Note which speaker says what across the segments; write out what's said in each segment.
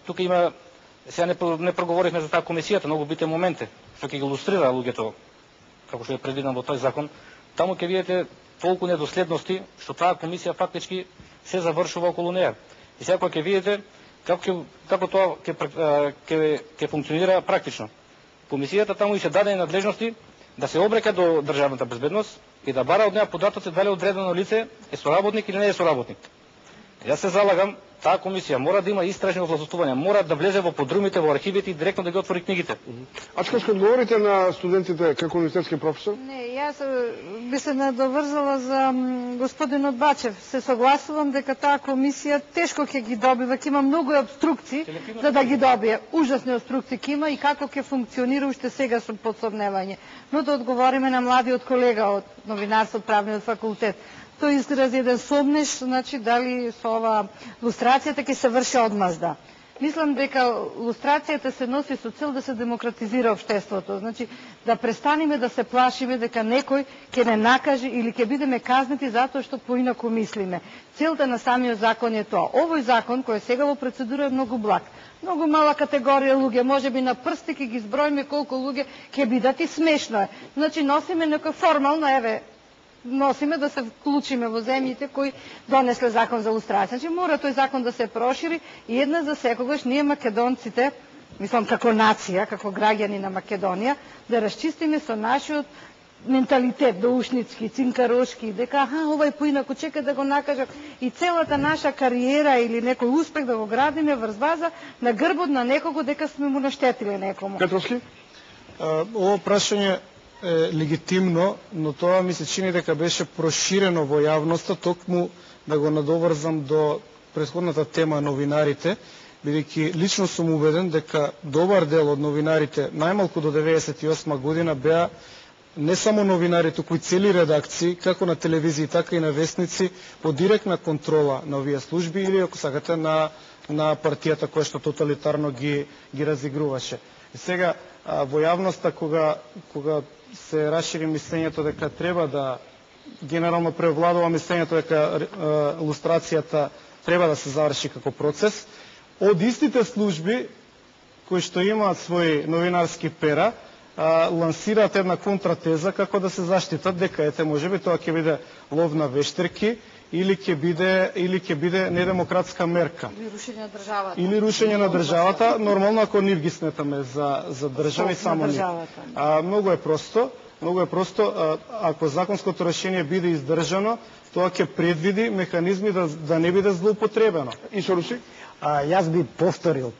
Speaker 1: тука има, сега не проговорихме за таа комисијата, многу битен моменти, што ќе ги илустрира луѓето, како што е предвидено во тој закон. Таму ќе видите толку недоследности, што таа комисија фактички се завршува околу неа. И сега ќе видите како тоа ќе функционира практично. Комисијата таму и се даде надлежности да се обрека до државната безбедност и да бара од неа податоци дали одредено лице е соработник или не е соработник. Јас се залагам, таа комисија мора да има истражни огласувања, мора да влезе во подрумите, во архивите и директно да ги отвори книгите.
Speaker 2: Ачка, што одговорите на студентите како универзитетски професор?
Speaker 3: Не, јас би се надоврзала за господинот Бачев. Се согласувам дека таа комисија тешко ќе ги добива, ќе има многу обструкции за да ги добие. Ужасни обструкции ќе има и како ќе функционира уште сега со подсомневање. Но да одговориме на младиот колега од новинарство, правниот факултет. Тој изрази еден сомнеш, значи дали со ова лустрацијата ќе се врши одмазда. Мислам дека лустрацијата се носи со цел да се демократизира општеството, значи да престанеме да се плашиме дека некој ќе не накаже или ќе бидеме казнети затоа што поинаку мислиме. Целта на самиот закон е тоа. Овој закон кој е сега во процедура е многу благ. Многу мала категорија луѓе, можеби на прсти ќе ги зброиме колку луѓе ќе бидат и смешно е. Значи носиме некој формално, носиме да се вклучиме во земјите кои донесле закон за лустрација. Значи мора тој закон да се прошири и една за секогаш ние македонците, мислам како нација, како граѓани на Македонија, да расчистиме со нашиот менталитет доушницки, цинкарошки, дека овај поинаку чека да го накажат и целата наша кариера или некој успех да го градиме врз база на грбот на некого дека сме му наштетиле некому.
Speaker 2: Петровски?
Speaker 4: Ово прашање е легитимно, но тоа ми се чини дека беше проширено во јавноста, токму да го надоврзам до претходната тема новинарите, бидејќи лично сум убеден дека добар дел од новинарите, најмалку до 98 година, беа не само новинари, туку и цели редакции, како на телевизии, така и на вестници, по директна контрола на овие служби или, ако сакате, на партијата која што тоталитарно ги разигруваше. И сега, во јавноста, кога се расшири мислењето дека треба да генерално превладува мислењето дека лустрацијата треба да се заврши како процес, од истите служби кои што имаат своји новинарски пера, лансираат една контратеза како да се заштитат дека можеби тоа ќе биде лов на вештерки или ќе биде недемократска мерка. Или рушење на државата. Нормално ако нив ги сметаме за држави само нив. Многу е просто, ако законското решение биде издржано, тоа ќе предвиди механизми да не биде злоупотребено.
Speaker 2: И Соруси?
Speaker 5: Јас би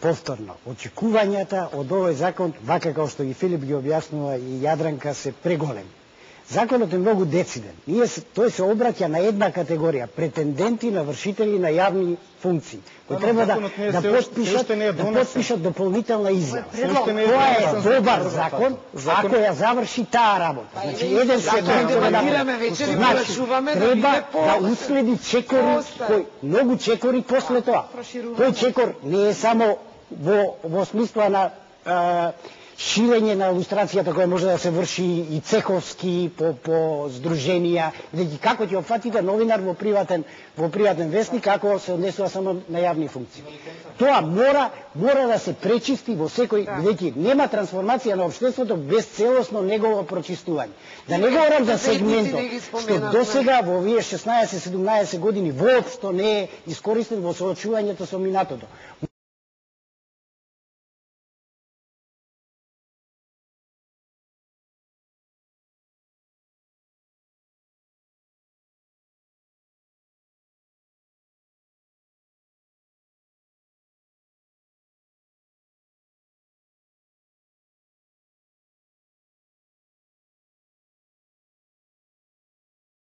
Speaker 5: повторно. Очекувањата од овој закон, вака како што и Филип ги објаснува и Јадранка, се преголеми. Законот е многу дециден. Тој се обраќа на една категорија, претенденти на вршители на јавни функции, кои треба да подпишат дополнителна изјава. Тоа е добар закон, ако ја заврши таа работа. Значи, еден сегмент треба да уследи чекори, многу чекори после тоа. Тој чекор не е само во смисла на ширење на илустрацијата која може да се врши и цеховски по здруженија, бидејќи како ќе опфатите новинар во приватен вестник ако се однесува само на јавни функции. Тоа мора да се пречисти во секој, бидејќи нема трансформација на општеството без целосно негово прочистување. Да не говорам за сегментот што досега во овие 16-17 години воопшто не е искористен во соочувањето со минатото.